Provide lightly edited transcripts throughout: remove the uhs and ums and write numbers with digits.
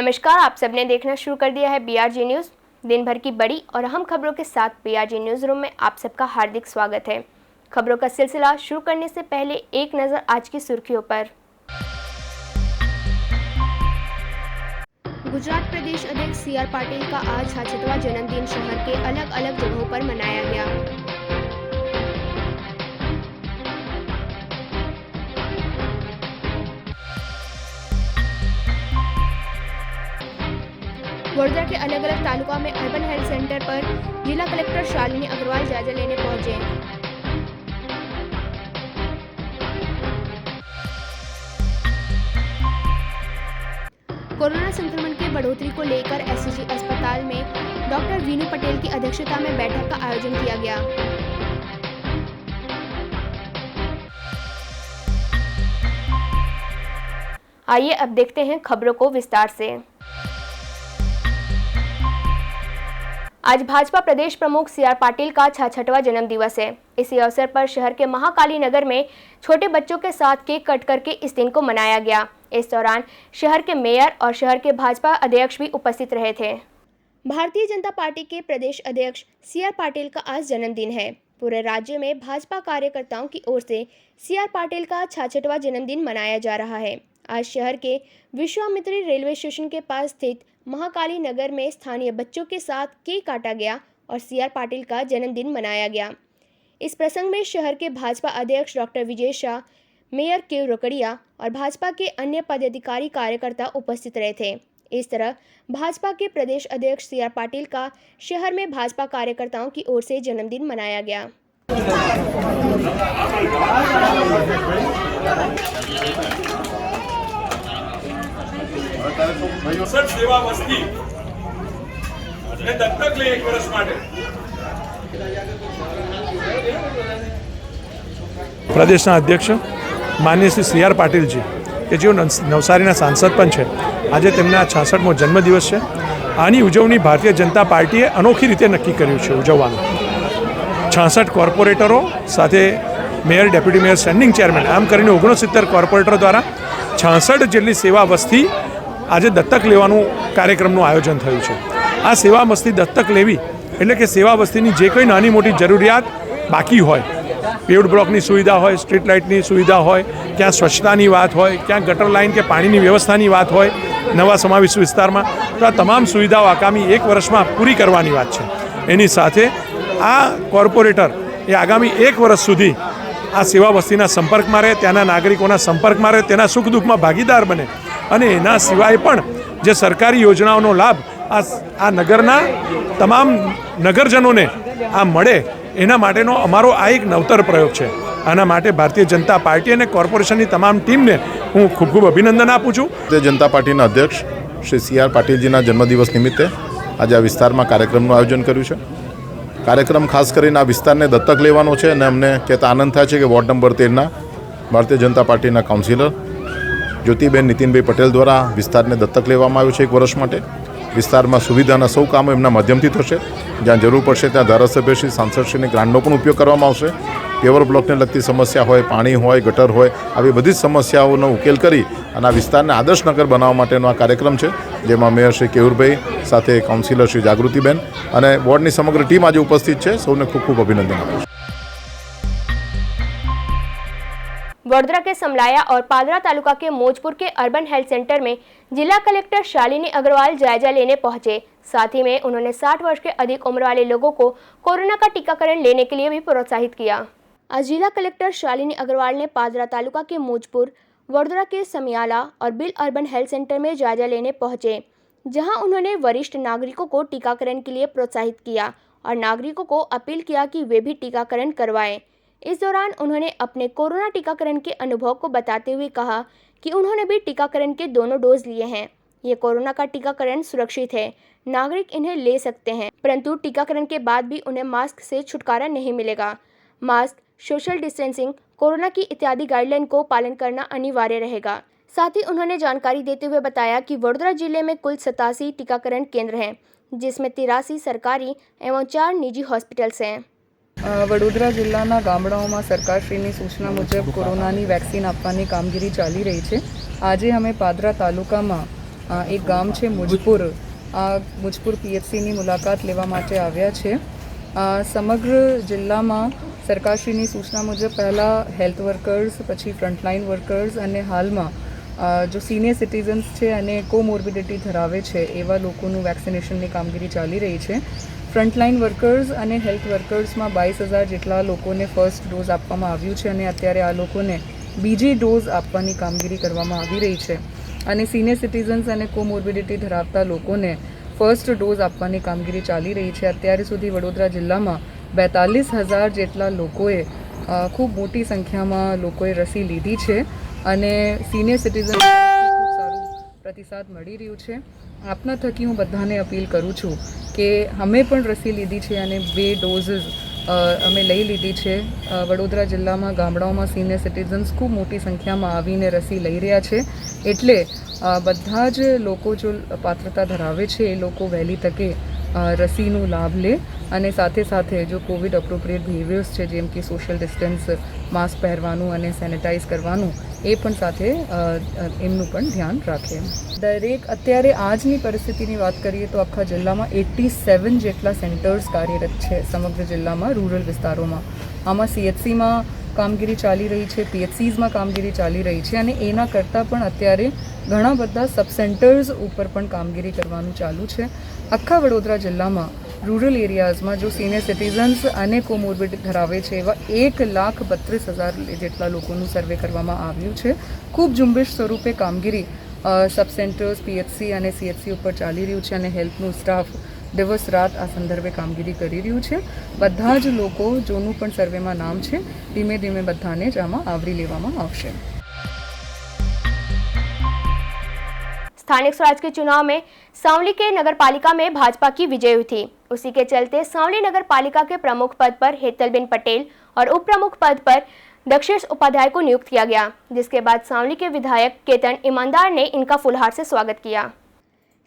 नमस्कार, आप सबने देखना शुरू कर दिया है बीआरजी न्यूज़। दिन भर की बड़ी और अहम खबरों के साथ बीआरजी न्यूज़ रूम में आप सबका हार्दिक स्वागत है। खबरों का सिलसिला शुरू करने से पहले एक नज़र आज की सुर्खियों पर। गुजरात प्रदेश अध्यक्ष सीआर पाटिल का आज 66वां जन्मदिन शहर के अलग अलग जगहों पर मनाया गया। वडोदरा के अलग अलग तालुका में अर्बन हेल्थ सेंटर पर जिला कलेक्टर शालिनी अग्रवाल जायजा लेने पहुंचे। कोरोना संक्रमण के बढ़ोतरी को लेकर एससीजी अस्पताल में डॉक्टर वीनू पटेल की अध्यक्षता में बैठक का आयोजन किया गया। आइए अब देखते हैं खबरों को विस्तार से। आज भाजपा प्रदेश प्रमुख सीआर पाटिल का 66वां जन्म दिवस है। इसी अवसर पर शहर के महाकाली नगर में छोटे बच्चों के साथ केक कट करके इस दिन को मनाया गया। इस दौरान शहर के मेयर और शहर के भाजपा अध्यक्ष भी उपस्थित रहे थे। भारतीय जनता पार्टी के प्रदेश अध्यक्ष सीआर पाटिल का आज जन्मदिन है। पूरे राज्य में भाजपा कार्यकर्ताओं की ओर से सीआर पाटिल का 66वां जन्मदिन मनाया जा रहा है। आज शहर के विश्वामित्री रेलवे स्टेशन के पास स्थित महाकाली नगर में स्थानीय बच्चों के साथ केक काटा गया और सीआर पाटिल का जन्मदिन मनाया गया। इस प्रसंग में शहर के भाजपा अध्यक्ष डॉक्टर विजय शाह, मेयर के रोकड़िया और भाजपा के अन्य पदाधिकारी कार्यकर्ता उपस्थित रहे थे। इस तरह भाजपा के प्रदेश अध्यक्ष सीआर पाटिल का शहर में भाजपा कार्यकर्ताओं की ओर से जन्मदिन मनाया गया। सेवा वस्ती दत्तक ले 1 वर्ष માટે પ્રદેશના અધ્યક્ષ માનનીય શ્રી સીઆર પાટીલજી કે જેઓ નવસારીના સાંસદ પણ છે, આજે તેમના 66મો જન્મદિવસ છે। આની ઉજવણી ભારતીય જનતા પાર્ટીએ અનોખી રીતે નક્કી કર્યું છે ઉજવવાનું। 66 કોર્પોરેટરો સાથે mayor, deputy mayor, standing chairman આમ કરીને 69 કોર્પોરેટરો દ્વારા 66 જેટલી સેવા વસ્તી આજે દત્તક લેવાનું કાર્યક્રમનું આયોજન થયું છે। આ સેવા વસ્તી દત્તક લેવી એટલે કે સેવા વસ્તીની જે કોઈ નાની મોટી જરૂરિયાત બાકી હોય, પેવડ બ્લોકની સુવિધા હોય, સ્ટ્રીટ લાઇટની સુવિધા હોય, ક્યાં સ્વચ્છતાની વાત હોય, ક્યાં ગટર લાઇન કે પાણીની વ્યવસ્થાની વાત હોય નવા સમાવિષ્ટ વિસ્તારમાં, તો આ તમામ સુવિધાઓ આગામી 1 વર્ષમાં પૂરી કરવાની વાત છે। એની સાથે આ કોર્પોરેટર એ આગામી 1 વર્ષ સુધી આ સેવા વસ્તીના સંપર્કમાં રહે, ત્યાંના નાગરિકોના સંપર્કમાં રહે, તેના સુખ દુઃખમાં ભાગીદાર બને અને એના સિવાય પણ જે સરકારી યોજનાઓનો લાભ આ નગરના તમામ નગરજનોને આ મળે, એના માટેનો અમારો આ એક નવતર પ્રયોગ છે। આના માટે ભારતીય જનતા પાર્ટી અને કોર્પોરેશનની તમામ ટીમને હું ખૂબ ખૂબ અભિનંદન આપું છું। ભારતીય જનતા પાર્ટીના અધ્યક્ષ શ્રી સીઆર પાટીલજીના જન્મદિવસ નિમિત્તે આજે આ વિસ્તારમાં કાર્યક્રમનું આયોજન કર્યું છે। કાર્યક્રમ ખાસ કરીને આ વિસ્તારને દત્તક લેવાનો છે અને અમને કહેતા આનંદ થાય છે કે વોર્ડ નંબર 13ના ભારતીય જનતા પાર્ટીના કાઉન્સિલર જ્યોતિબેન નીતિનભાઈ પટેલ દ્વારા વિસ્તારને દત્તક લેવામાં આવ્યું છે 1 વર્ષ માટે। વિસ્તારમાં સુવિધાના સૌ કામો એમના માધ્યમથી થશે। જ્યાં જરૂર પડશે ત્યાં ધારાસભ્યશ્રી, સાંસદશ્રીની ગ્રાન્ટનો પણ ઉપયોગ કરવામાં આવશે। પેવર બ્લોકને લગતી સમસ્યા હોય, પાણી હોય, ગટર હોય, આવી બધી જ સમસ્યાઓનો ઉકેલ કરી અને આ વિસ્તારને આદર્શ નગર બનાવવા માટેનો આ કાર્યક્રમ છે, જેમાં મેયર શ્રી કેયુરભાઈ સાથે કાઉન્સિલર શ્રી જાગૃતિબેન અને વોર્ડની સમગ્ર ટીમ આજે ઉપસ્થિત છે। સૌને ખૂબ ખૂબ અભિનંદન આપું છું। वडोदरा के समलाया और पादरा तालुका के मौजपुर के अर्बन हेल्थ सेंटर में जिला कलेक्टर शालिनी अग्रवाल जायजा लेने पहुंचे। साथ ही में उन्होंने 60 वर्ष के अधिक उम्र वाले लोगों को कोरोना का टीकाकरण लेने के लिए भी प्रोत्साहित किया। आज जिला कलेक्टर शालिनी अग्रवाल ने पादरा तालुका के मौजपुर, वडोदरा के समियाला और बिल अर्बन हेल्थ सेंटर में जायजा लेने पहुंचे, जहां उन्होंने वरिष्ठ नागरिकों को टीकाकरण के लिए प्रोत्साहित किया और नागरिकों को अपील किया कि वे भी टीकाकरण करवाएं। इस दौरान उन्होंने अपने कोरोना टीकाकरण के अनुभव को बताते हुए कहा कि उन्होंने भी टीकाकरण के दोनों डोज लिए हैं। ये कोरोना का टीकाकरण सुरक्षित है, नागरिक इन्हें ले सकते हैं, परंतु टीकाकरण के बाद भी उन्हें मास्क से छुटकारा नहीं मिलेगा। मास्क, सोशल डिस्टेंसिंग, कोरोना की इत्यादि गाइडलाइन को पालन करना अनिवार्य रहेगा। साथ ही उन्होंने जानकारी देते हुए बताया कि वडोदरा जिले में कुल 87 टीकाकरण केंद्र हैं, जिसमें 83 सरकारी एवं 4 निजी हॉस्पिटल्स हैं। વડોદરા જિલ્લાના ગામડાઓમાં સરકારશ્રીની સૂચના મુજબ કોરોનાની વેક્સિન આપવાની કામગીરી ચાલી રહી છે। આજે અમે પાદરા તાલુકામાં એક ગામ છે મુજપુર. આ મુજપુર પીએચસીની મુલાકાત લેવા માટે આવ્યા છે. સમગ્ર જિલ્લામાં સરકારશ્રીની સૂચના મુજબ પહેલાં હેલ્થ વર્કર્સ, પછી ફ્રન્ટલાઇન વર્કર્સ અને હાલમાં જો સિનિયર સિટીઝન્સ છે અને કોમોર્બિડિટી ધરાવે છે એવા લોકોનું વેક્સિનેશનની કામગીરી ચાલી રહી છે. ફ્રન્ટલાઇન વર્કર્સ અને હેલ્થ વર્કર્સમાં 22,000 જેટલા લોકોને ફર્સ્ટ ડોઝ આપવામાં આવ્યું છે અને અત્યારે આ લોકોને બીજી ડોઝ આપવાની કામગીરી કરવામાં આવી રહી છે. અને સિનિયર સિટીઝન્સ અને કોમોર્બિડિટી ધરાવતા લોકોને ફર્સ્ટ ડોઝ આપવાની કામગીરી ચાલી રહી છે. અત્યાર સુધી વડોદરા જિલ્લામાં 42,000 જેટલા લોકોએ ખૂબ મોટી સંખ્યામાં લોકોએ રસી લીધી છે અને સિનિયર સિટીઝન ખૂબ સારું પ્રતિસાદ મળી રહ્યું છે. આપના થકી હું બધાને અપીલ કરું છું કે અમે પણ રસી લીધી છે અને 2 ડોઝીસ અમે લઈ લીધી છે. વડોદરા જિલ્લામાં ગામડાઓમાં સિનિયર સિટીઝન્સ ખૂબ મોટી સંખ્યામાં આવીને રસી લઈ રહ્યા છે. એટલે બધા જ લોકો જો પાત્રતા ધરાવે છે એ લોકો વહેલી તકે રસીનો લાભ લે અને સાથે સાથે જો કોવિડ અપ્રોપ્રિએટ બિહેવિયર્સ છે જેમ કે સોશિયલ ડિસ્ટન્સ, માસ્ક પહેરવાનું અને સેનિટાઈઝ કરવાનું એ પણ સાથે એમનું પણ ધ્યાન રાખે. દરેક અત્યારે આજની પરિસ્થિતિની વાત કરીએ તો આખા જિલ્લામાં 87 જેટલા સેન્ટર્સ કાર્યરત છે સમગ્ર જિલ્લામાં રૂરલ વિસ્તારોમાં. આમાં CHCમાં કામગીરી ચાલી રહી છે, PHCsમાં કામગીરી ચાલી રહી છે અને એના કરતાં પણ અત્યારે ઘણા બધા સબ સેન્ટર્સ ઉપર પણ કામગીરી કરવાનું ચાલુ છે. આખા વડોદરા જિલ્લામાં રૂરલ એરિયાઝમાં જો સિનિયર સિટીઝન્સ અને કોમોર્બિડિટી ધરાવે છે એવા 1,32,000 જેટલા લોકોનું સર્વે કરવામાં આવ્યું છે. ખૂબ ઝુંબેશ સ્વરૂપે કામગીરી સબ સેન્ટર્સ, PHC અને CHC ઉપર ચાલી રહ્યું છે અને હેલ્થનું સ્ટાફ દિવસ રાત આ સંદર્ભે કામગીરી કરી રહ્યું છે. બધા જ લોકો જોનું પણ સર્વેમાં નામ છે ધીમે ધીમે બધાને જ આમાં આવરી लेवामां आवशे. स्थानीय स्वराज के चुनाव में सांवली के नगर पालिका में भाजपा की विजय हुई थी. उसी के चलते सांवली नगर पालिका के प्रमुख पद पर हेतलबेन पटेल और उप प्रमुख पद पर दक्षेश उपाध्याय को नियुक्त किया गया, जिसके बाद सांवली के विधायक केतन ईमानदार ने इनका फुलहार से स्वागत किया.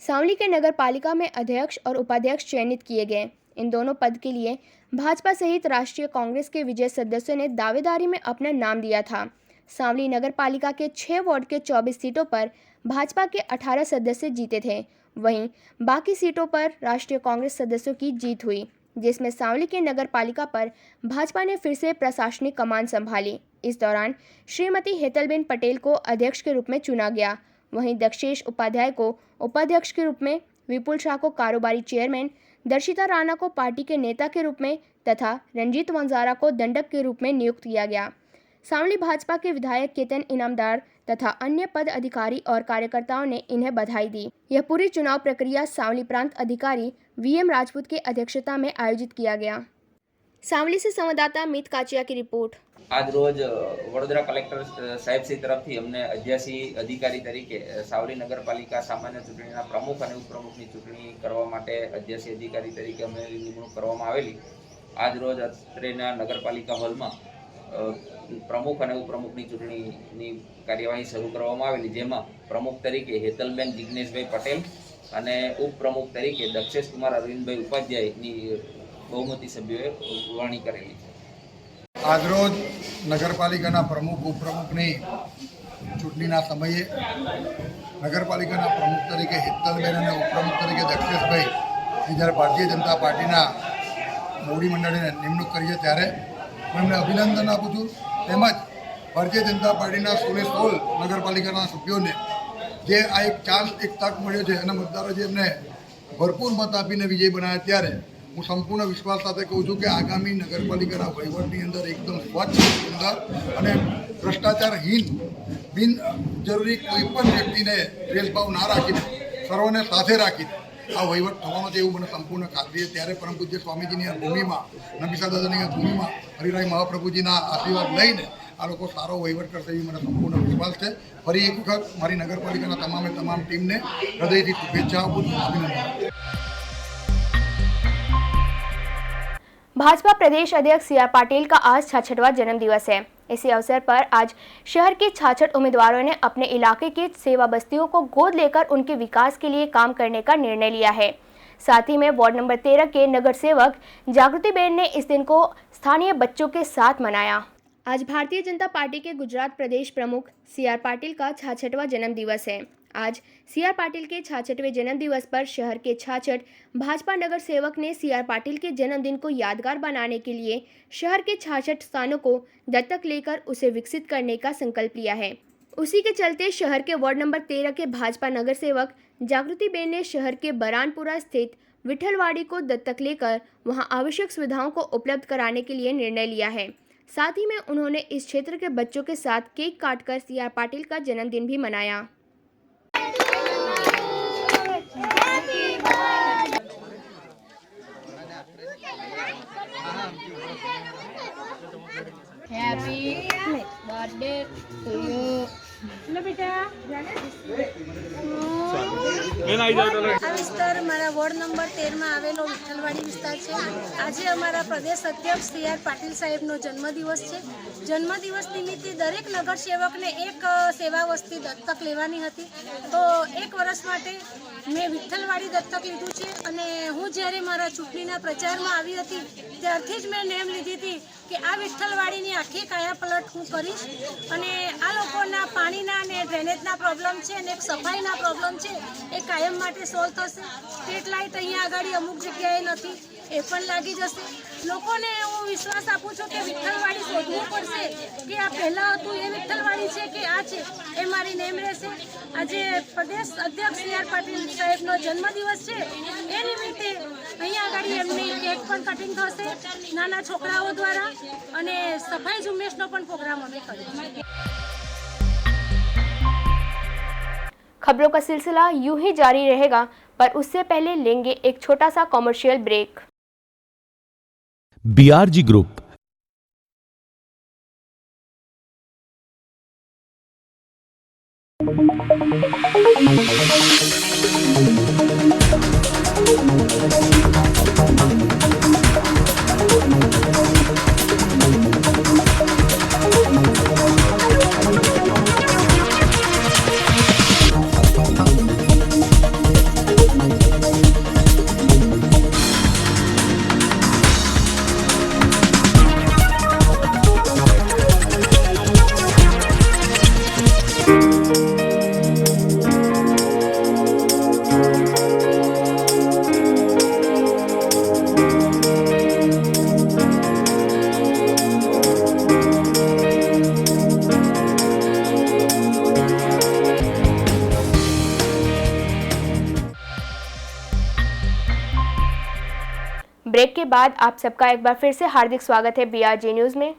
सांवली के नगर पालिका में अध्यक्ष और उपाध्यक्ष चयनित किए गए. इन दोनों पद के लिए भाजपा सहित राष्ट्रीय कांग्रेस के विजय सदस्यों ने दावेदारी में अपना नाम दिया था. सांवली नगर पालिका के 6 वार्ड के 24 सीटों पर भाजपा के 18 सदस्य जीते थे. वहीं बाकी सीटों पर राष्ट्रीय कांग्रेस सदस्यों की जीत हुई, जिसमें सांवली के नगर पालिका पर भाजपा ने फिर से प्रशासनिक कमान संभाली. इस दौरान श्रीमती हेतलबेन पटेल को अध्यक्ष के रूप में चुना गया. वहीं दक्षेश उपाध्याय को उपाध्यक्ष के रूप में, विपुल शाह को कारोबारी चेयरमैन, दर्शिता राणा को पार्टी के नेता के रूप में तथा रंजीत वंजारा को दंडक के रूप में नियुक्त किया गया. सांवली भाजपा के विधायक केतन इनामदार तथा अन्य पद अधिकारी और कार्यकर्ताओं ने इन्हें बधाई दी. यह पूरी चुनाव प्रक्रिया सांवली प्रांत अधिकारी VM राजपूत की अध्यक्षता में आयोजित किया गया. सांवली से संवाददाता मीत काचिया की रिपोर्ट. આજ રોજ વડોદરા કલેક્ટર સાહેબશ્રી તરફથી અમને અધ્યાસી અધિકારી તરીકે સાવલી નગરપાલિકા સામાન્ય ચૂંટણીના પ્રમુખ અને ઉપપ્રમુખની ચૂંટણી કરવા માટે અધ્યાસી અધિકારી તરીકે અમે નિમણૂક કરવામાં આવેલી. આજ રોજ અત્રેના નગરપાલિકા હોલમાં પ્રમુખ અને ઉપપ્રમુખની ચૂંટણીની કાર્યવાહી શરૂ કરવામાં આવેલી, જેમાં પ્રમુખ તરીકે હેતલબેન જિગ્નેશભાઈ પટેલ અને ઉપપ્રમુખ તરીકે દક્ષેશ કુમાર અરવિંદભાઈ ઉપાધ્યાયની બહુમતી સભ્યોએ વરણી કરેલી છે. આજરોજ નગરપાલિકાના પ્રમુખ ઉપપ્રમુખની ચૂંટણીના સમયે નગરપાલિકાના પ્રમુખ તરીકે હેતલબેન અને ઉપપ્રમુખ તરીકે દક્ષેશભાઈ જ્યારે ભારતીય જનતા પાર્ટીના મોવડી મંડળે નિમણૂક કરી છે ત્યારે હું એમને અભિનંદન આપું છું. તેમજ ભારતીય જનતા પાર્ટીના 16 નગરપાલિકાના સભ્યોને જે આ એક ચાન્સ, એક તક મળ્યો છે અને મતદારો જે એમને ભરપૂર મત આપીને વિજય બનાવ્યા ત્યારે હું સંપૂર્ણ વિશ્વાસ સાથે કહું છું કે આગામી નગરપાલિકાના વહીવટની અંદર એકદમ સ્વચ્છ, સુંદર અને ભ્રષ્ટાચારહીન, બિન જરૂરી કોઈ પણ વ્યક્તિને દ્વેષભાવ ના રાખીને સર્વને સાથે રાખીને આ વહીવટ થવાનો છે એવું મને સંપૂર્ણ ખાતરી છે. ત્યારે પરમ પૂજ્ય સ્વામીજીની ભૂમિમાં, નબીસા દાદાની ભૂમિમાં હરિરાય મહાપ્રભુજીના આશીર્વાદ લઈને આ લોકો સારો વહીવટ કરશે એવી મને સંપૂર્ણ વિશ્વાસ છે. ફરી એક વખત મારી નગરપાલિકાના તમામ ટીમને હૃદયથી શુભેચ્છા આપું છું, અભિનંદન. भाजपा प्रदेश अध्यक्ष CR पाटिल का आज 66वां जन्मदिवस है. इसी अवसर पर आज शहर के 66 उम्मीदवारों ने अपने इलाके की सेवा बस्तियों को गोद लेकर उनके विकास के लिए काम करने का निर्णय लिया है. साथ ही में वार्ड नंबर 13 के नगर सेवक जागृतिबेन ने इस दिन को स्थानीय बच्चों के साथ मनाया. आज भारतीय जनता पार्टी के गुजरात प्रदेश प्रमुख CR पाटिल का 66वां जन्मदिवस है. आज सीआर पाटिल के 66वें जन्मदिवस पर शहर के 66 भाजपा नगर सेवक ने सीआर पाटिल के जन्मदिन को यादगार बनाने के लिए शहर के 66 स्थानों को दत्तक लेकर उसे विकसित करने का संकल्प लिया है। उसी के चलते शहर के वार्ड नंबर 13 के भाजपा नगर सेवक जागृति बेन ने शहर के बरानपुरा स्थित विठलवाड़ी को दत्तक लेकर वहां आवश्यक सुविधाओं को उपलब्ध कराने के लिए निर्णय लिया है। साथ ही में उन्होंने इस क्षेत्र के बच्चों के साथ केक काटकर सीआर पाटिल का जन्मदिन भी मनाया। Happy birthday to you. लो बेटा આ વિસ્તાર મારા વોર્ડ નંબર 13માં આવેલો વિઠ્ઠલવાડી વિસ્તાર છે। આજે અમારા પ્રદેશ અધ્યક્ષ CR પાટીલ સાહેબનો જન્મદિવસ છે। જન્મદિવસ નિમિત્તે દરેક નગરસેવકને એક સેવા વસ્તી દત્તક લેવાની હતી, તો એક વર્ષ માટે મેં વિઠ્ઠલવાડી દત્તક લીધું છે। અને હું જ્યારે મારા ચૂંટણીના પ્રચારમાં આવી હતી ત્યારથી જ મેં નેમ લીધી હતી કે આ વિઠ્ઠલવાડીની આખી કાયાપલટ હું કરીશ અને આ લોકોના પાણીના અને ડ્રેનેજના પ્રોબ્લેમ છે અને એક સફાઈના પ્રોબ્લેમ છે એ કાયમ માટે સોલ્વ થશે। સ્ટ્રીટ લાઇટ અહીંયા આગળ અમુક જગ્યાએ નથી, એ પણ લાગી જશે। લોકોને હું વિશ્વાસ આપું છું કે વિઠ્ઠલવાડી શોધવું પડશે કે આ પહેલાં હતું એ વિઠ્ઠલવાડી છે કે આ છે, એ મારી નેમ રહેશે। આજે પ્રદેશ અધ્યક્ષ CR પાટીલ સાહેબનો જન્મદિવસ છે એ નિમિત્તે અહીંયા આગળ એમની કેક પણ કટિંગ થશે નાના છોકરાઓ દ્વારા અને સફાઈ ઝુંબેશનો પણ પ્રોગ્રામ અમે કરીશું। खबरों का सिलसिला यूं ही जारी रहेगा, पर उससे पहले लेंगे एक छोटा सा commercial break. BRG group break के बाद आप सबका एक बार फिर से हार्दिक स्वागत है BRG न्यूज में।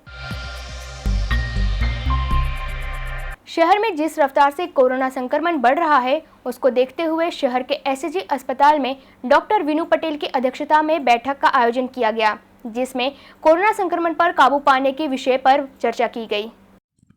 शहर में जिस रफ्तार से कोरोना संक्रमण बढ़ रहा है उसको देखते हुए शहर के SSG अस्पताल में डॉक्टर विनू पटेल की अध्यक्षता में बैठक का आयोजन किया गया, जिसमें कोरोना संक्रमण पर काबू पाने के विषय पर चर्चा की गई।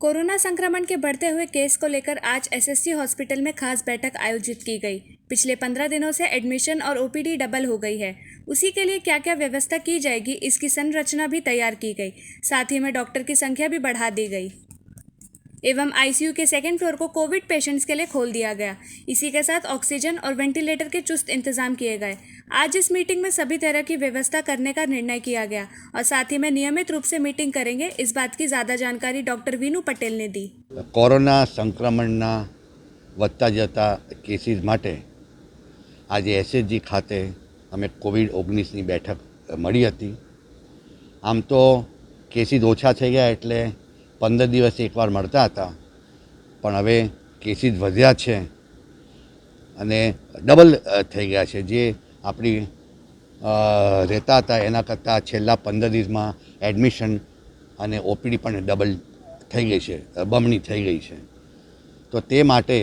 कोरोना संक्रमण के बढ़ते हुए केस को लेकर आज SSG हॉस्पिटल में खास बैठक आयोजित की गई। पिछले 15 दिनों से एडमिशन और OPD डबल हो गई है। उसी के लिए क्या क्या व्यवस्था की जाएगी इसकी संरचना भी तैयार की गई। साथ ही में डॉक्टर की संख्या भी बढ़ा दी गई एवं ICU के सेकेंड फ्लोर को कोविड पेशेंट्स के लिए खोल दिया गया। इसी के साथ ऑक्सीजन और वेंटिलेटर के चुस्त इंतजाम किए गए। आज इस मीटिंग में सभी तरह की व्यवस्था करने का निर्णय किया गया और साथ ही में नियमित रूप से मीटिंग करेंगे, इस बात की ज़्यादा जानकारी डॉक्टर विनू पटेल ने दी। कोरोना संक्रमणना વધતા જતા કેસીસ માટે આજે SSG ખાતે અમે COVID-19ની બેઠક મળી હતી। આમ તો કેસીસ ઓછા થઈ ગયા એટલે 15 દિવસે એકવાર મળતા હતા, પણ હવે કેસીસ વધ્યા છે અને ડબલ થઈ ગયા છે। જે આપણી રહેતા હતા એના કરતાં છેલ્લા 15 દિવસમાં એડમિશન અને OPD પણ ડબલ થઈ ગઈ છે, બમણી થઈ ગઈ છે। તો તે માટે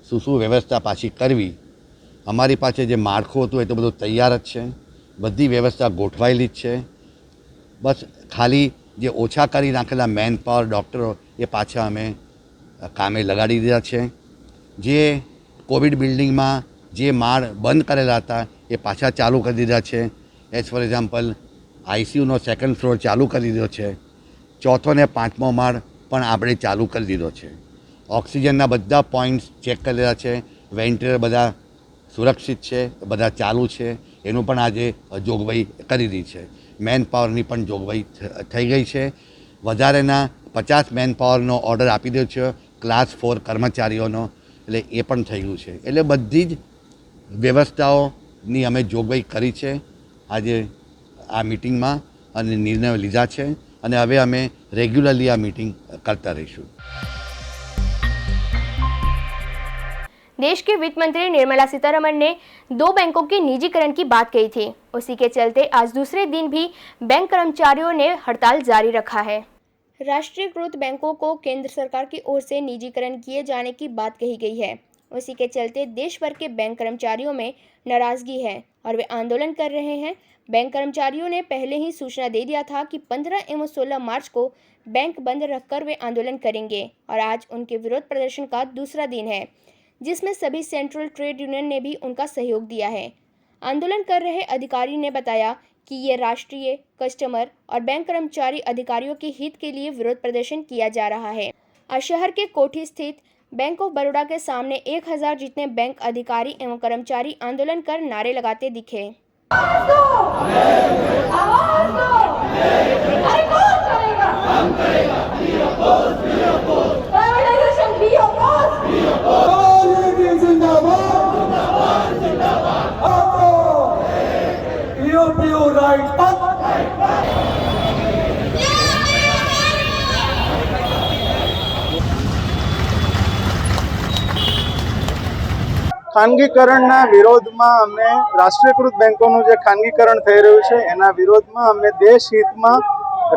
શું વ્યવસ્થા પાછી કરવી, અમારી પાસે જે માળખું હતું એ તો બધું તૈયાર જ છે, બધી વ્યવસ્થા ગોઠવાયેલી જ છે। બસ ખાલી જે ઓછા કરી નાખેલા મેન પાવર ડૉક્ટરો એ પાછા અમે કામે લગાડી દીધા છે। જે કોવિડ બિલ્ડિંગમાં જે માળ બંધ કરેલા હતા એ પાછા ચાલુ કરી દીધા છે। એઝ ફોર એક્ઝામ્પલ ICUનો સેકન્ડ ફ્લોર ચાલુ કરી દીધો છે, ચોથો ને પાંચમો માળ પણ આપણે ચાલુ કરી દીધો છે। ઓક્સિજનના બધા પોઈન્ટ્સ ચેક કરેલા છે, વેન્ટિલેટર બધા સુરક્ષિત છે, બધા ચાલુ છે, એનું પણ આજે જોગવાઈ કરી દીધી છે। મેન પાવરની પણ જોગવાઈ થઈ ગઈ છે। વધારેના 50 મેન પાવરનો ઓર્ડર આપી દીધો છે ક્લાસ 4 કર્મચારીઓનો, એટલે એ પણ થઈ ગયું છે. એટલે બધી જ વ્યવસ્થાઓની અમે જોગવાઈ કરી છે આજે આ મિટિંગમાં અને નિર્ણયો લીધા છે અને હવે અમે રેગ્યુલરલી આ મીટિંગ करता रहीશું. देश की वित्त मंत्री निर्मला सीतारमण ने 2 बैंकों के निजीकरण की बात कही थी. उसी के चलते आज दूसरे दिन भी बैंक कर्मचारियों ने हड़ताल जारी रखा है. राष्ट्रीयकृत बैंकों को केंद्र सरकार की ओर से निजीकरण किए जाने की बात कही गई है. उसी के चलते देश भर के बैंक कर्मचारियों में नाराजगी है और वे आंदोलन कर रहे हैं. बैंक कर्मचारियों ने पहले ही सूचना दे दिया था कि 15 एवं 16 मार्च को बैंक बंद रखकर वे आंदोलन करेंगे और आज उनके विरोध प्रदर्शन का दूसरा दिन है, जिसमें सभी सेंट्रल ट्रेड यूनियन ने भी उनका सहयोग दिया है. आंदोलन कर रहे अधिकारी ने बताया कि ये राष्ट्रीय, कस्टमर और बैंक कर्मचारी अधिकारियों के हित के लिए विरोध प्रदर्शन किया जा रहा है. आज शहर के कोठी स्थित बैंक ऑफ बड़ौदा के सामने 1000 जितने बैंक अधिकारी एवं कर्मचारी आंदोलन कर नारे लगाते दिखे. ખાનગીકરણના વિરોધમાં અમે રાષ્ટ્રીયકૃત બેંકોનું જે ખાનગીકરણ થઈ રહ્યું છે એના વિરોધમાં અમે દેશ હિતમાં,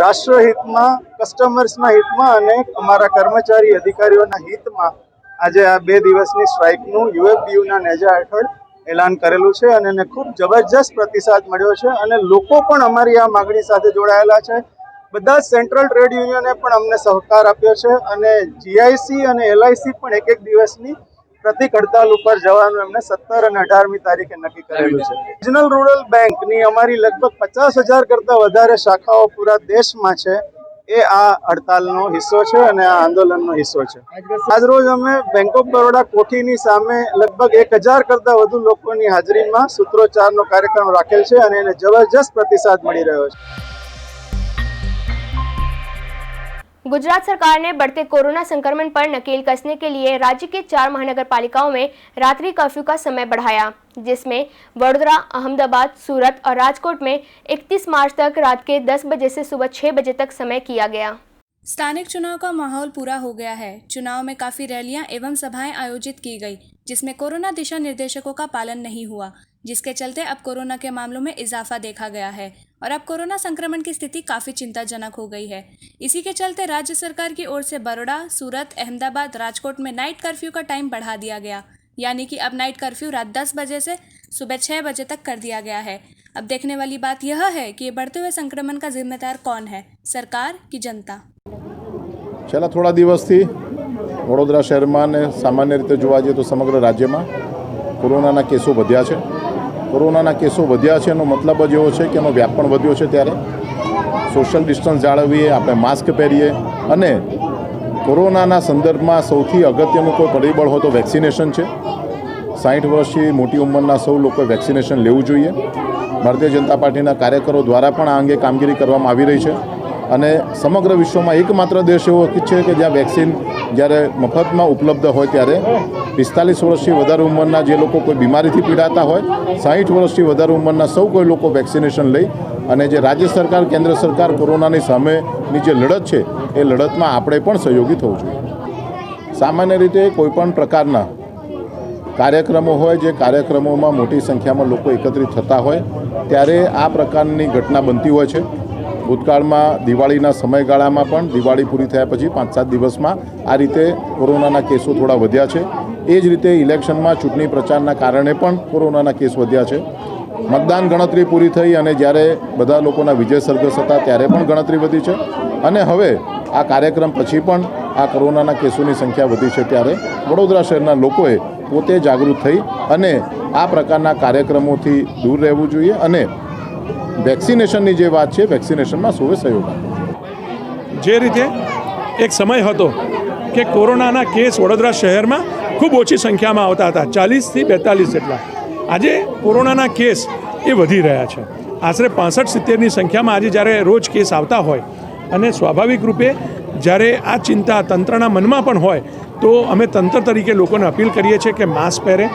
રાષ્ટ્ર હિતમાં, કસ્ટમર્સના હિતમાં અને અમારા કર્મચારી અધિકારીઓના હિતમાં આજે આ 2 દિવસની સ્ટ્રાઇકનું યુએફબીયુના નેજા હેઠળ એલાન કરેલું છે અને એને ખૂબ જબરજસ્ત પ્રતિસાદ મળ્યો છે અને લોકો પણ અમારી આ માગણી સાથે જોડાયેલા છે. બધા જ સેન્ટ્રલ ટ્રેડ યુનિયને પણ અમને સહકાર આપ્યો છે અને જીઆઈસી અને એલઆઈસી પણ એક દિવસની પ્રતિક હડતાલ ઉપર જવાનું એમને 17 અને 18મી તારીખે નક્કી કરેલું છે. રિજનલ રૂરલ બેંકની અમારી લગભગ 50,000 કરતાં વધારે શાખાઓ પૂરા દેશમાં છે. એ આ હડતાલનો હિસ્સો છે અને આ આંદોલનનો હિસ્સો છે. આજરોજ અમે બેંક ઓફ બરોડા કોઠીની સામે લગભગ 1000 કરતાં વધુ લોકોની હાજરીમાં સૂત્રોચ્ચારનો કાર્યક્રમ રાખેલ છે અને એને જબરજસ્ત પ્રતિસાદ મળી રહ્યો છે. गुजरात सरकार ने बढ़ते कोरोना संक्रमण पर नकेल कसने के लिए राज्य के 4 महानगर पालिकाओं में रात्रि कर्फ्यू का समय बढ़ाया, जिसमें वडोदरा, अहमदाबाद, सूरत और राजकोट में 31 मार्च तक रात के 10 बजे से सुबह 6 बजे तक समय किया गया. स्थानिक चुनाव का माहौल पूरा हो गया है. चुनाव में काफ़ी रैलियां एवं सभाएं आयोजित की गई, जिसमें कोरोना दिशा निर्देशों का पालन नहीं हुआ, जिसके चलते अब कोरोना के मामलों में इजाफा देखा गया है और अब कोरोना संक्रमण की स्थिति काफ़ी चिंताजनक हो गई है. इसी के चलते राज्य सरकार की ओर से बड़ौदा, सूरत, अहमदाबाद, राजकोट में नाइट कर्फ्यू का टाइम बढ़ा दिया गया, यानी कि अब नाइट कर्फ्यू रात 10 बजे से सुबह 6 बजे तक कर दिया गया है. अब देखने वाली बात यह है कि बढ़ते हुए संक्रमण का जिम्मेदार कौन है, सरकार की जनता. છેલ્લા થોડા દિવસથી વડોદરા શહેરમાં ને સામાન્ય રીતે જોવા જઈએ તો સમગ્ર રાજ્યમાં કોરોનાના કેસો વધ્યા છે. કોરોનાના કેસો વધ્યા છે એનો મતલબ જ એવો છે કે એનો વ્યાપ પણ વધ્યો છે. ત્યારે સોશિયલ ડિસ્ટન્સ જાળવીએ, આપણે માસ્ક પહેરીએ અને કોરોનાના સંદર્ભમાં સૌથી અગત્યનું કોઈ પરિબળ હોય તો વેક્સિનેશન છે. 60 વર્ષથી મોટી ઉંમરના સૌ લોકોએ વેક્સિનેશન લેવું જોઈએ. ભારતીય જનતા પાર્ટીના કાર્યકરો દ્વારા પણ આ અંગે કામગીરી કરવામાં આવી રહી છે અને સમગ્ર વિશ્વમાં એકમાત્ર દેશ એવો છે કે જ્યાં વેક્સિન જ્યારે મફતમાં ઉપલબ્ધ હોય ત્યારે 45 વર્ષથી વધારે ઉંમરના જે લોકો કોઈ બીમારીથી પીડાતા હોય, 60 વર્ષથી વધારે ઉંમરના સૌ કોઈ લોકો વેક્સિનેશન લઈ અને જે રાજ્ય સરકાર, કેન્દ્ર સરકાર કોરોનાની સામેની જે લડત છે એ લડતમાં આપણે પણ સહયોગી થવું જોઈએ. સામાન્ય રીતે કોઈપણ પ્રકારના કાર્યક્રમો હોય, જે કાર્યક્રમોમાં મોટી સંખ્યામાં લોકો એકત્રિત થતા હોય ત્યારે આ પ્રકારની ઘટના બનતી હોય છે. ભૂતકાળમાં દિવાળીના સમયગાળામાં પણ દિવાળી પૂરી થયા પછી 5-7 દિવસમાં આ રીતે કોરોનાના કેસો થોડા વધ્યા છે. એ જ રીતે ઇલેક્શનમાં ચૂંટણી પ્રચારના કારણે પણ કોરોનાના કેસ વધ્યા છે. મતદાન ગણતરી પૂરી થઈ અને જ્યારે બધા લોકોના વિજય સરઘસ હતા ત્યારે પણ ગણતરી વધી છે અને હવે આ કાર્યક્રમ પછી પણ આ કોરોનાના કેસોની સંખ્યા વધી છે. ત્યારે વડોદરા શહેરના લોકોએ પોતે જાગૃત થઈ અને આ પ્રકારના કાર્યક્રમોથી દૂર રહેવું જોઈએ અને વેક્સિનેશનની જે વાત છે વેક્સિનેશનમાં સૌએ સહયોગ આપવો. જે રીતે એક સમય હતો કે કોરોનાના કેસ વડોદરા શહેરમાં ખૂબ ઓછી સંખ્યામાં આવતા હતા, 40થી 42 જેટલા. આજે કોરોનાના કેસ એ વધી રહ્યા છે. આશરે 65-70ની સંખ્યામાં આજે જ્યારે રોજ કેસ આવતા હોય અને સ્વાભાવિક રૂપે જ્યારે આ ચિંતા તંત્રના મનમાં પણ હોય તો અમે તંત્ર તરીકે લોકોને અપીલ કરીએ છીએ કે માસ્ક પહેરે,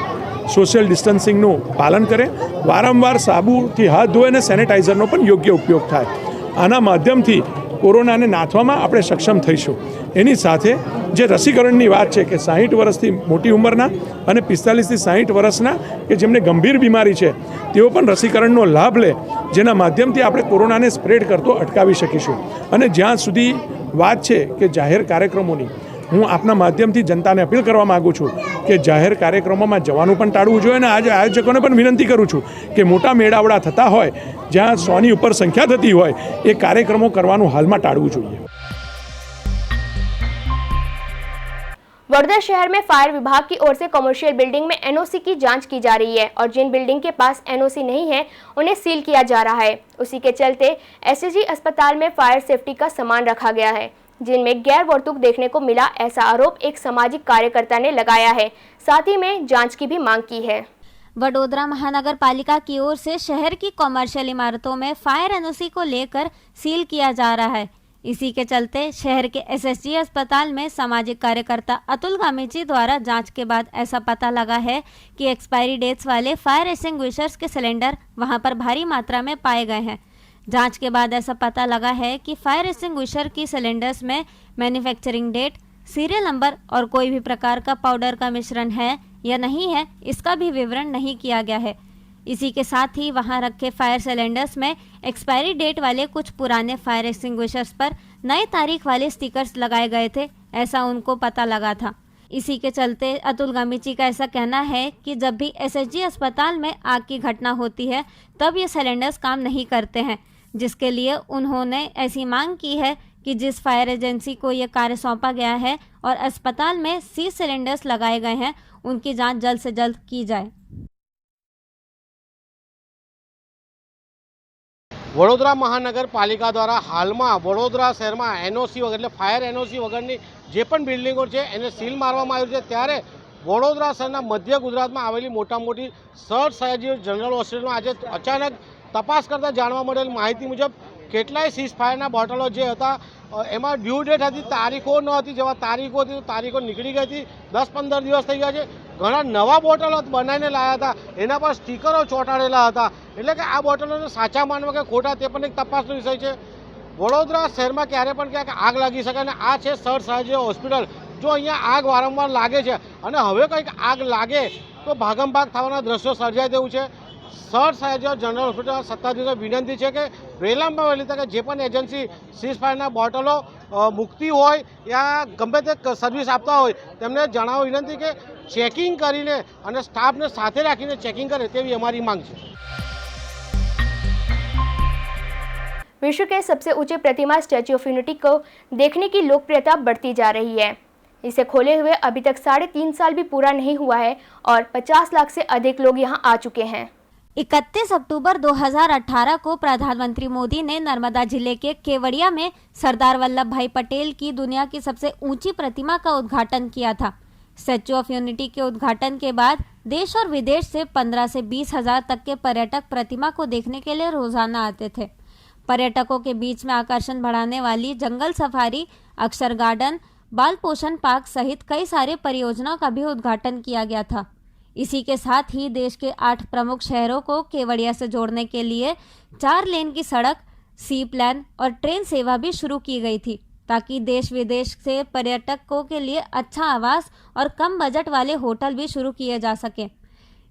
સોશિયલ ડિસ્ટન્સિંગનું પાલન કરે, વારંવાર સાબુથી હાથ ધોવે અને સેનિટાઈઝરનો પણ યોગ્ય ઉપયોગ થાય. આના માધ્યમથી કોરોનાને નાથવામાં આપણે સક્ષમ થઈશું. એની સાથે જે રસીકરણની વાત છે કે 60 વર્ષથી મોટી ઉંમરના અને 45થી 60 વર્ષના કે જેમને ગંભીર બીમારી છે તેઓ પણ રસીકરણનો લાભ લે, જેના માધ્યમથી આપણે કોરોનાને સ્પ્રેડ કરતો અટકાવી શકીશું. અને જ્યાં સુધી વાત છે કે જાહેર કાર્યક્રમોની, હું આપના માધ્યમથી જનતાને અપીલ કરવા માગું છું કે જાહેર કાર્યક્રમોમાં જવાનું પણ ટાળવું જોઈએ. અને આજે આયોજકોને પણ વિનંતી કરું છું કે મોટા મેળાવડા થતા હોય જ્યાં 100ની ઉપર સંખ્યા થતી હોય એ કાર્યક્રમો કરવાનું હાલમાં ટાળવું જોઈએ. वर्धा शहर में फायर विभाग की ओर से कमर्शियल बिल्डिंग में एनओसी की जांच की जा रही है और जिन बिल्डिंग के पास एनओसी नहीं है उन्हें सील किया जा रहा है. उसी के चलते एसएसजी अस्पताल में फायर सेफ्टी का सामान रखा गया है जिनमें गैर वर्तुक देखने को मिला, ऐसा आरोप एक सामाजिक कार्यकर्ता ने लगाया है. साथ ही में जांच की भी मांग की है. वडोदरा महानगर पालिका की ओर से शहर की कॉमर्शियल इमारतों में फायर एनओसी को लेकर सील किया जा रहा है. इसी के चलते शहर के एसएसजी अस्पताल में सामाजिक कार्यकर्ता अतुल गामीची द्वारा जांच के बाद ऐसा पता लगा है कि एक्सपायरी डेट्स वाले फायर एक्सटिंग्विशर्स के सिलेंडर वहां पर भारी मात्रा में पाए गए हैं. जांच के बाद ऐसा पता लगा है कि फायर एक्सटिंग्विशर की सिलेंडर्स में मैन्युफैक्चरिंग डेट, सीरियल नंबर और कोई भी प्रकार का पाउडर का मिश्रण है या नहीं है, इसका भी विवरण नहीं किया गया है. इसी के साथ ही वहां रखे फायर सिलेंडर्स में एक्सपायरी डेट वाले कुछ पुराने फायर एक्सटिंग्विशर्स पर नए तारीख वाले स्टिकर्स लगाए गए थे, ऐसा उनको पता लगा था. इसी के चलते अतुल गामीची का ऐसा कहना है कि जब भी एसएसजी अस्पताल में आग की घटना होती है तब ये सिलेंडर्स काम नहीं करते हैं, जिसके लिए उन्होंने ऐसी मांग की है कि जिस फायर एजेंसी को ये कार्य सौंपा गया है और अस्पताल में 30 सिलेंडर्स लगाए गए हैं उनकी जांच जल्द से जल्द की जाए. વડોદરા મહાનગરપાલિકા દ્વારા હાલમાં વડોદરા શહેરમાં એનઓસી વગર એટલે ફાયર એનઓસી વગરની જે પણ બિલ્ડિંગો છે એને સીલ મારવામાં આવ્યું છે. ત્યારે વડોદરા શહેરના મધ્ય ગુજરાતમાં આવેલી મોટા મોટી સર સયાજી જનરલ હોસ્પિટલમાં આજે અચાનક તપાસ કરતાં જાણવા મળેલ માહિતી મુજબ કેટલાય સીઝ ફાયરના બોટલો જે હતા એમાં ડ્યુ ડેટ હતી, તારીખો ન હતી. જેવા તારીખો હતી તો તારીખો નીકળી ગઈ હતી, 10-15 દિવસ થઈ ગયા છે. ઘણા નવા બોટલો બનાવીને લાવ્યા હતા, એના પર સ્ટીકરો ચોંટાડેલા હતા. એટલે કે આ બોટલોને સાચા માનવા કે ખોટા તે પણ એક તપાસનો વિષય છે. વડોદરા શહેરમાં ક્યારે પણ ક્યાંક આગ લાગી શકે અને આ છે સર સયાજી હોસ્પિટલ. જો અહીંયા આગ વારંવાર લાગે છે અને હવે કંઈક આગ લાગે તો ભાગમભાગ થવાના દ્રશ્યો સર્જાય તેવું છે. સર સયાજી જનરલ હોસ્પિટલ સત્તાધીશોને વિનંતી છે કે વહેલામાં વહેલી તકે જે પણ એજન્સી સીઝ ફાયરના બોટલો મૂકતી હોય યા ગમે તે સર્વિસ આપતા હોય તેમને જણાવવા વિનંતી કે ચેકિંગ કરીને અને સ્ટાફને સાથે રાખીને ચેકિંગ કરે તેવી અમારી માંગ છે. विश्व के सबसे ऊंचे प्रतिमा स्टैच्यू ऑफ यूनिटी को देखने की लोकप्रियता बढ़ती जा रही है. इसे खोले हुए अभी तक 3.5 साल भी पूरा नहीं हुआ है और 50 लाख से अधिक लोग यहां आ चुके हैं. 31 अक्टूबर 2018 को प्रधानमंत्री मोदी ने नर्मदा जिले के केवड़िया में सरदार वल्लभ भाई पटेल की दुनिया की सबसे ऊंची प्रतिमा का उद्घाटन किया था. स्टैच्यू ऑफ यूनिटी के उद्घाटन के बाद देश और विदेश से 15 से 20 हजार तक के पर्यटक प्रतिमा को देखने के लिए रोजाना आते थे. पर्यटकों के बीच में आकर्षण बढ़ाने वाली जंगल सफारी, अक्षर गार्डन, बाल पोषण पार्क सहित कई सारे परियोजनाओं का भी उद्घाटन किया गया था. इसी के साथ ही देश के 8 प्रमुख शहरों को केवड़िया से जोड़ने के लिए 4 लेन की सड़क, सी प्लान और ट्रेन सेवा भी शुरू की गई थी, ताकि देश विदेश से पर्यटकों के लिए अच्छा आवास और कम बजट वाले होटल भी शुरू किए जा सके.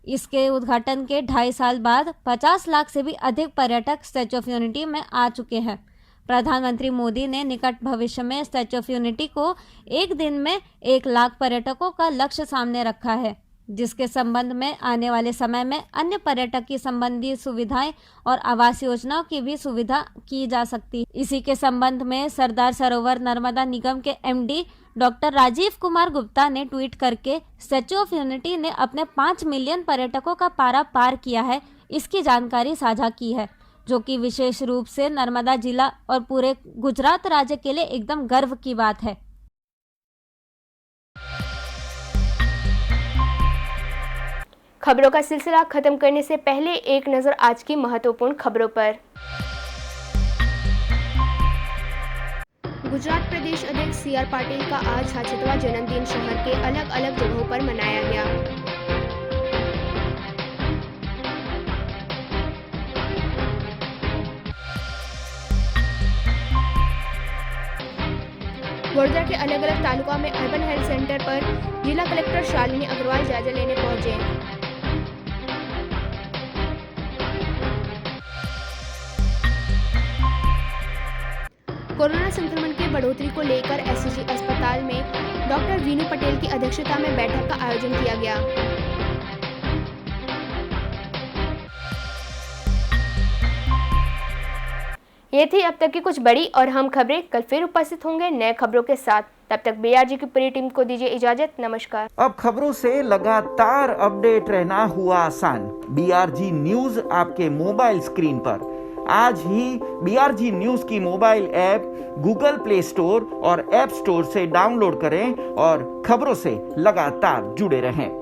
इसके उद्घाटन के 2.5 साल बाद 50 लाख से भी अधिक पर्यटक स्टैच्यू ऑफ यूनिटी में आ चुके हैं. प्रधानमंत्री मोदी ने निकट भविष्य में स्टैच्यू ऑफ यूनिटी को एक दिन में 1 लाख पर्यटकों का लक्ष्य सामने रखा है, जिसके संबंध में आने वाले समय में अन्य पर्यटक की संबंधी सुविधाएं और आवास योजनाओं की भी सुविधा की जा सकती. इसी के संबंध में सरदार सरोवर नर्मदा निगम के एमडी डॉक्टर राजीव कुमार गुप्ता ने ट्वीट करके स्टैच्यू ऑफ यूनिटी ने अपने 5 मिलियन पर्यटकों का पारा पार किया है, इसकी जानकारी साझा की है, जो कि विशेष रूप से नर्मदा जिला और पूरे गुजरात राज्य के लिए एकदम गर्व की बात है. खबरों का सिलसिला खत्म करने से पहले एक नजर आज की महत्वपूर्ण खबरों पर. गुजरात प्रदेश अध्यक्ष CR पाटिल का आज 66वां जन्मदिन शहर के अलग अलग जगहों पर मनाया गया। वडोदरा के अलग अलग तालुका में अर्बन हेल्थ सेंटर पर जिला कलेक्टर शालिनी अग्रवाल जायजा लेने पहुंचे। कोरोना संक्रमण के बढ़ोतरी को लेकर SCG अस्पताल में डॉक्टर वीनू पटेल की अध्यक्षता में बैठक का आयोजन किया गया। ये थी अब तक की कुछ बड़ी और हम खबरें। कल फिर उपस्थित होंगे नए खबरों के साथ। तब तक BRG की पूरी टीम को दीजिए इजाजत। नमस्कार। अब खबरों से लगातार अपडेट रहना हुआ आसान। BRG न्यूज आपके मोबाइल स्क्रीन पर आज ही BRG न्यूज की mobile app Google play store और ऐप स्टोर से डाउनलोड करें और खबरों से लगातार जुड़े रहें।